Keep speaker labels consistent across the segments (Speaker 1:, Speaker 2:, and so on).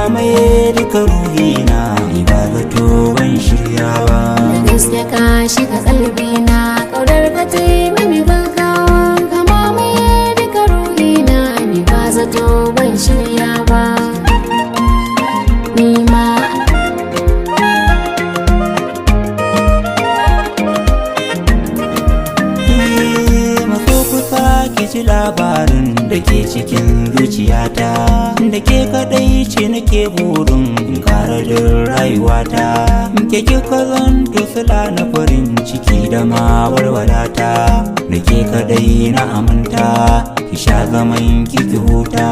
Speaker 1: mamaye duka ruhina ni ba zato ban shirya ba.
Speaker 2: Da gaske ka shiga kalbina kaudar ka ta yi mini gaggawa, ka mamaye duka ruhina ni ba zato ban shirya ba. Ni ma
Speaker 1: ki ji labarin da ke cikin zuciyata, da ke kadai ce nake burin kara da rayuwata. Ke kika zanto sila na farin ciki da ma walwalata, da ke kadai na aminta ki sha zaman ki huta.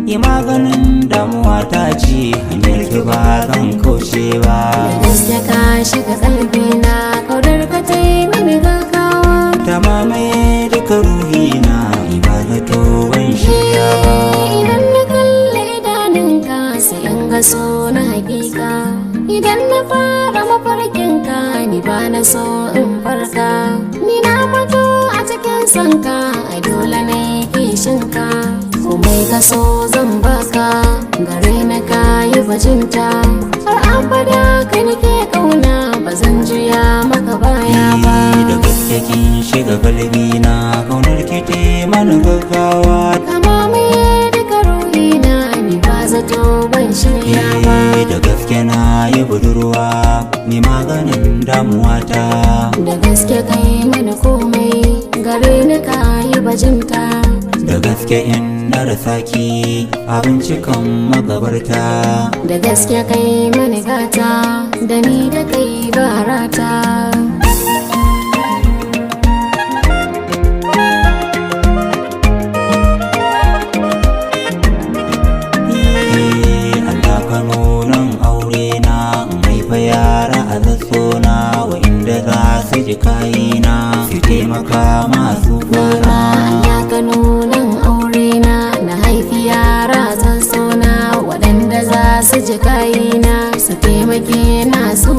Speaker 1: Yi maganin damuwa ta ce hanyar ki ba zan kauce ba.
Speaker 2: da gaske ka shiga kalbina kaudar ka ta yi mini gaggawa,
Speaker 1: Ta mamaye duka ruhina ni ba zato ban shirya ba.
Speaker 2: idan na kalle idanunka sai in ga so na hakika. Idan na fara mafarkinka ni ba na so in farka. Ni na fito a cikin sanka a dole na yi kishinka. Komai ka so zan baka, gare na ka yi bajinta. Har abada ka nake kauna ba zan juya maka baya ba.
Speaker 1: Da gaske kin shiga galbina kaunar ki te mana gaggawa.
Speaker 2: Ka mamaye duka ruhina ni ba zato ban shirya ba.
Speaker 1: Da gaske na yi budurwa ni maganin damuwata.
Speaker 2: Da gaske kai mana komai gare ni ka yi bajinta.
Speaker 1: Da gaske in na rasa ki abinci kan magabarta.
Speaker 2: Da gaske kai mani gata da ni da kai barata.
Speaker 1: Allah ka nunan aure na haifa yara a zassona wa'inda za su ji kayina su taimaka masu fara.
Speaker 2: Allah ka nunan aure na haifi yara zan sona waɗanda za su ji kayina su taimake na su